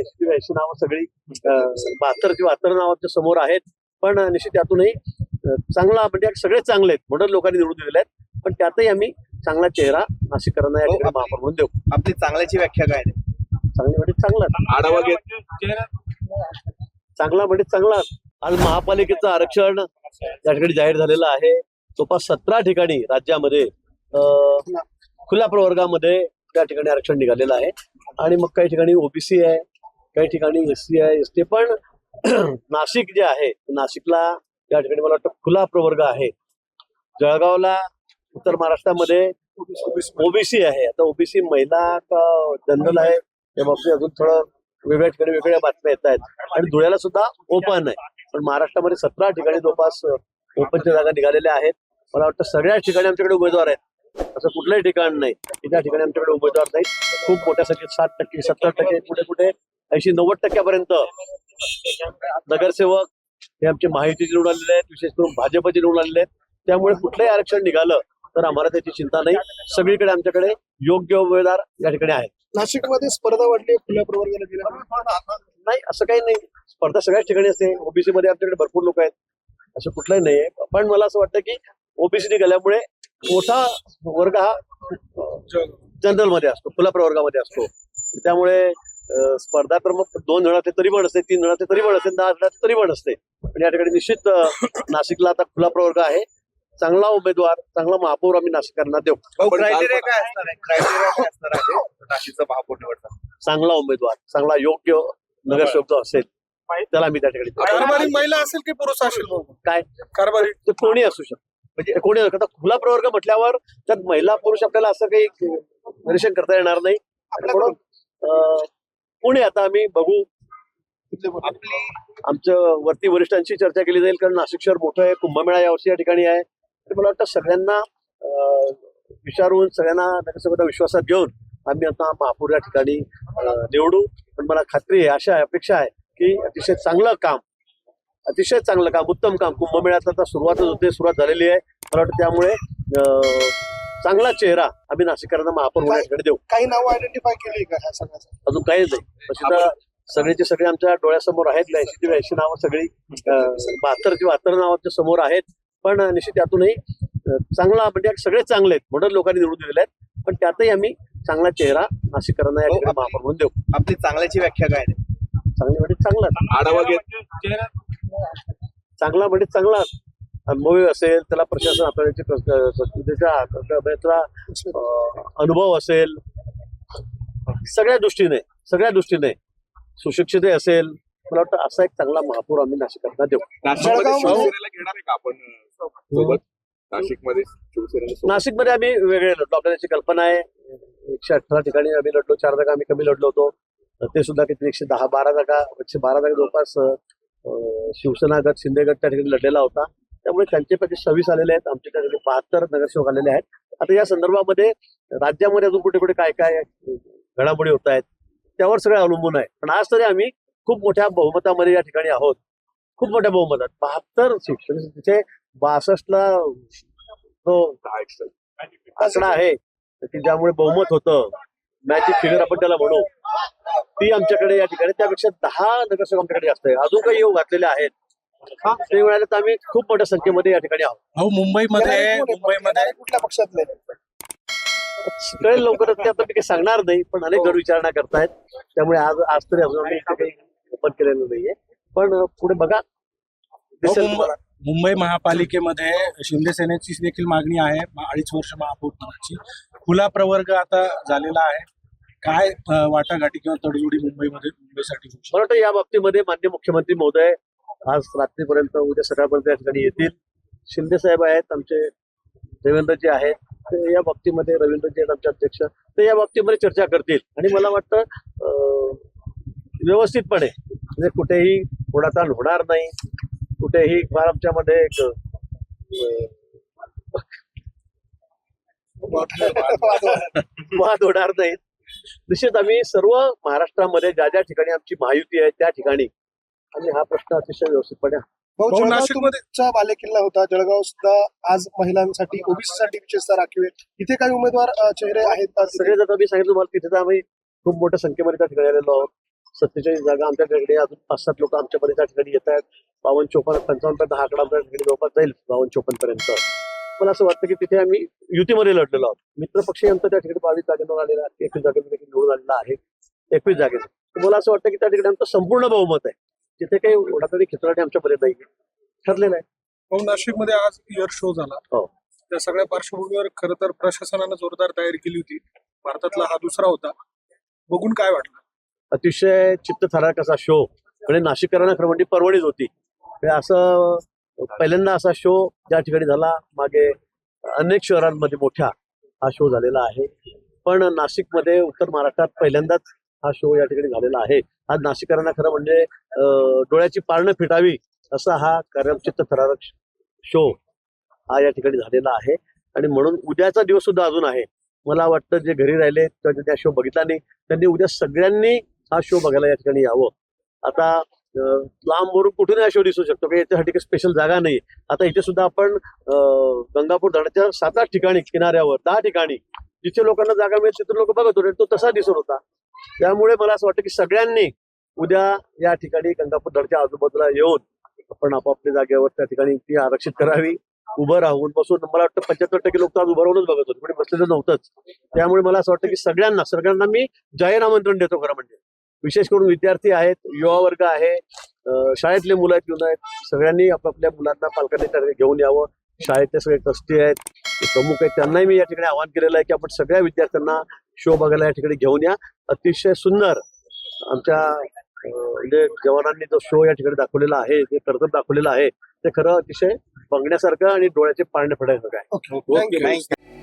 80 नावं सगळी 72 नावं आमच्या समोर आहेत. पण निश्चित त्यातूनही चांगला म्हणजे सगळे चांगले आहेत म्हणून लोकांनी निवडून दिलेले आहेत. पण त्यातही आम्ही चांगला चेहरा नाशिककरांना या ठिकाणी महापौर म्हणून देऊ. आपली चांगल्याची व्याख्या काय आहे? चांगली म्हणजे चांगला आढावा घेत चांगला म्हणजे चांगला. आज महापालिकेचं आरक्षण या ठिकाणी जाहीर झालेलं आहे. जवळपास 17 ठिकाणी राज्यामध्ये खुल्या प्रवर्गामध्ये त्या ठिकाणी आरक्षण निघालेलं आहे. आणि मग काही ठिकाणी ओबीसी आहे, काही ठिकाणी एससी आहे, एसटी. पण नाशिक जे आहे, नाशिकला या ठिकाणी मला वाटतं खुला प्रवर्ग आहे. जळगावला उत्तर महाराष्ट्रामध्ये ओबीसी आहे. आता ओबीसी महिला का जनरल आहे या बाबतीत अजून थोडं वेगळ्या ठिकाणी वेगवेगळ्या बातम्या येत आहेत. आणि धुळ्याला सुद्धा ओपन आहे. पण महाराष्ट्रामध्ये 17 ठिकाणी जवळपास ओपनच्या जागा निघालेल्या आहेत. मला वाटतं सगळ्याच ठिकाणी आमच्याकडे उमेदवार आहेत. असं कुठलंही ठिकाण नाही की त्या ठिकाणी आमच्याकडे उमेदवार नाहीत. खूप मोठ्या संख्येत 60%, 70%, कुठे कुठे 80-90% नगरसेवक हे आमचे महायुतीचे निवडून आलेले आहेत, विशेष करून भाजपचे निवडून आलेले आहेत. त्यामुळे कुठलंही आरक्षण निघालं तर आम्हाला त्याची चिंता नाही. सगळीकडे आमच्याकडे योग्य उमेदवार या ठिकाणी आहेत. नाशिकमध्ये स्पर्धा वाढली खुल्या प्रवर्गाला गेल्या नाही असं काही नाही. स्पर्धा सगळ्याच ठिकाणी असते. ओबीसी मध्ये आमच्याकडे भरपूर लोक आहेत, असं कुठलंही नाहीये. पण मला असं वाटतं की ओबीसी गेल्यामुळे मोठा वर्ग हा जनरल मध्ये असतो, खुल्या प्रवर्गामध्ये असतो. त्यामुळे स्पर्धा तर मग 2 जणांचे तरी पण असते, 3 जणांचे तरी पण असते, 10 जणांचे तरी पण असते. पण या ठिकाणी निश्चित नाशिकला आता खुला प्रवर्ग आहे. चांगला उमेदवार, चांगला महापौर आम्ही नाशिककरांना देऊ. क्रायटेरिया काय असणार आहे? क्रायटेरिया काय असणार आहे नाशिकचा महापौर निवडता? चांगला उमेदवार, चांगला योग्य नगरसेवक जो असेल त्याला आम्ही त्या ठिकाणी देऊ. कारभारी महिला असेल की पुरुष असेल काय कारभारी ते कोणी असू शकतं. म्हणजे कोणी आता खुला प्रवर्ग म्हटल्यावर त्यात महिला पुरुष आपल्याला असं काही निरीक्षण करता येणार नाही. म्हणून पुणे आता आम्ही बघू. आपली आमच्या वरती वरिष्ठांशी चर्चा केली जाईल, कारण नाशिक शहर मोठं आहे. कुंभमेळा यावर्षी या ठिकाणी आहे. तर मला वाटतं सगळ्यांना विचारून, सगळ्यांना नगरसेवकांना विश्वासात घेऊन आम्ही आता महापौर या ठिकाणी निवडू. पण मला खात्री आहे, आशा आहे, अपेक्षा आहे की अतिशय चांगलं काम, उत्तम काम कुंभमेळ्यात आता सुरुवात झालेली आहे. मला वाटतं त्यामुळे चांगला चेहरा आम्ही नाशिककरांना महापौर म्हणून या ठिकाणी देऊ. काही नावं आयडेंटिफाय केली का ह्या सगळ्याचं? अजून काहीच नाही. तशी सगळेचे सगळे आमच्या डोळ्यासमोर आहेत. 80 नावं सगळी 72 नावं आमच्या समोर आहेत. पण निश्चित त्यातूनही चांगला म्हणजे सगळे चांगले आहेत म्हणून लोकांनी निवडून दिलेले आहेत. पण त्यातही आम्ही चांगला चेहरा नाशिककरांना या ठिकाणी महापौर म्हणून देऊ. आपली चांगल्याची व्याख्या काय आहे? चांगली म्हणजे चांगला. आढावा घेत चांगला म्हणजे चांगला. अनुभवी असेल, त्याला प्रशासन हाताळण्याचा अनुभव असेल, सगळ्या दृष्टीने सुशिक्षित असेल. मला वाटतं असा एक चांगला महापौर आम्ही नाशिककरांना देऊ. नाशिकमध्ये शिवसेनेला घेणार आहे का आपण सोबत? नाशिकमध्ये आम्ही वेगळे लढलो. आपल्याला त्याची कल्पना आहे. 118 ठिकाणी आम्ही लढलो. 4 जागा आम्ही कमी लढलो होतो. ते सुद्धा किती 112 जागा जवळपास शिवसेना गट, शिंदे गट त्या ठिकाणी लढलेला होता. त्यामुळे त्यांच्यापैकी 26 आलेले आहेत. आमच्या ठिकाणी 72 नगरसेवक आलेले आहेत. आता या संदर्भामध्ये राज्यामध्ये अजून कुठे कुठे काय काय घडामोडी होत आहेत त्यावर सगळं अवलंबून आहे. पण आज तरी आम्ही खूप मोठ्या बहुमतामध्ये या ठिकाणी आहोत. खूप मोठ्या बहुमतात 72 सीट, तिथे 62ला जो आकडा आहे की ज्यामुळे बहुमत होतं, मॅजिक फिगर आपण त्याला म्हणू, ती आमच्याकडे या ठिकाणी त्यापेक्षा 10 नगरसेवक आमच्याकडे जास्त आहे. अजून काही योग घातलेले आहेत. ते मिळाले तर आम्ही खूप मोठ्या संख्येमध्ये या ठिकाणी आहोत. मुंबईमध्ये कुठल्या पक्षातले? कळेल लवकरच. ते आता मी काही सांगणार नाही. पण अनेक गट विचारणा करतायत. त्यामुळे आज तरी अजून आम्ही काही ओपन केलेलं नाहीये. पण पुढे बघा दिसेल तुम्हाला. मुंबई महापालिकेमध्ये शिंदे सेनेची देखील मागणी आहे 2.5 वर्ष महापौर पदाची. खुला प्रवर्ग आता झालेला आहे. काय वाटाघाटी किंवा तडजोडी मुंबईसाठी? मला वाटतं या बाबतीमध्ये माननीय मुख्यमंत्री महोदय आज रात्रीपर्यंत, उद्या सकाळपर्यंत या ठिकाणी येतील. शिंदे साहेब आहेत आमचे, देवेंद्रजी आहेत, ते या बाबतीमध्ये, रवींद्रजी आहेत आमचे अध्यक्ष, ते या बाबतीमध्ये चर्चा करतील. आणि मला वाटतं व्यवस्थितपणे, म्हणजे कुठेही ओढाताण होणार नाही, कुठेही फार आमच्यामध्ये एक वाद होणार नाहीत. निश्चित आम्ही सर्व महाराष्ट्रामध्ये ज्या ज्या ठिकाणी आमची महायुती आहे त्या ठिकाणी आम्ही हा प्रश्न अतिशय व्यवस्थितपणे. नाशिकचा बालेकिल्ला होता. जळगाव सुद्धा आज महिलांसाठी, ओबीसी साठी विशेषतः राखीव आहे. इथे काही उमेदवार चेहरे आहेत का? सगळे जर मी सांगितलं तुम्हाला, तिथे तर आम्ही खूप मोठ्या संख्येमध्ये त्या ठिकाणी आलेलो आहोत. 47 जागा आमच्याकडे अजून 5-7 लोक आमच्यापर्यंत त्या ठिकाणी येत आहेत. 52-54-55 पर्यंत हा आकडा आमच्या ठिकाणी जवळपास जाईल 52-54 पर्यंत. मला असं वाटतं की तिथे आम्ही युतीमध्ये लढलेलो आहोत. मित्रपक्षी आमचं त्या ठिकाणी 22 जागेवर आलेला आहे, 21 जागेवर देखील निवडून आलेला आहे, 21 जागेवर. तर मला असं वाटतं की त्या ठिकाणी आमचं संपूर्ण बहुमत आहे. तिथे काही ओढाताडी खिचडाने आमच्यापर्यंत नाही ठरलेलं आहे. नाशिकमध्ये आज इयर शो झाला. हो. त्या सगळ्या पार्श्वभूमीवर खरं तर प्रशासनानं जोरदार तयारी केली होती. भारतातला हा दुसरा होता. बघून काय वाटलं? अतिशय चित्तथरारक असा शो म्हणजे नाशिककरांना खरं म्हणजे परवडीच होती. हे असं पहिल्यांदा असा शो ज्या ठिकाणी झाला, मागे अनेक शहरांमध्ये मोठ्या हा शो झालेला आहे, पण नाशिकमध्ये उत्तर महाराष्ट्रात पहिल्यांदाच हा शो या ठिकाणी झालेला आहे. आज नाशिककरांना खरं म्हणजे डोळ्याची पारणं फिटावी असा हा चित्तथरारक शो हा या ठिकाणी झालेला आहे. आणि म्हणून उद्याचा दिवस सुद्धा अजून आहे. मला वाटतं जे घरी राहिले किंवा त्या शो बघितला नाही त्यांनी उद्या सगळ्यांनी हा शो बघायला या ठिकाणी यावं. आता लांबवरून कुठून हा शो दिसू शकतो की याच्यासाठी काही स्पेशल जागा नाही. आता इथे सुद्धा आपण गंगापूर धरणाच्या 7-8 ठिकाणी किनाऱ्यावर 10 ठिकाणी जिथे लोकांना जागा मिळेल तिथे लोक बघत होते, तो तसा दिसत होता. त्यामुळे मला असं वाटतं की सगळ्यांनी उद्या या ठिकाणी गंगापूर धरणाच्या आजूबाजूला येऊन आपण आपापल्या जागेवर त्या ठिकाणी ती आरक्षित करावी. उभं राहून बसून मला वाटतं 75% लोक तर आज उभं राहूनच बघत होते, कोणी बसलेलं नव्हतंच. त्यामुळे मला असं वाटतं की सगळ्यांना मी जाहीर आमंत्रण देतो. खरं म्हणजे विशेष करून विद्यार्थी आहेत, युवा वर्ग आहे, शाळेतले मुलं आहेत, मुलं आहेत, सगळ्यांनी आपापल्या मुलांना पालकांनी त्या ठिकाणी घेऊन यावं. शाळेतले सगळे ट्रस्टी आहेत, प्रमुख आहेत, त्यांनाही मी या ठिकाणी आवाहन केलेलं आहे की आपण सगळ्या विद्यार्थ्यांना शो बघायला या ठिकाणी घेऊन या. अतिशय सुंदर आमच्या म्हणजे जवानांनी जो शो या ठिकाणी दाखवलेला आहे, जे कर्तव्य दाखवलेलं आहे, ते खरं अतिशय बघण्यासारखं आणि डोळ्याचे पारणे फेडायसारखं आहे. Okay, thank you.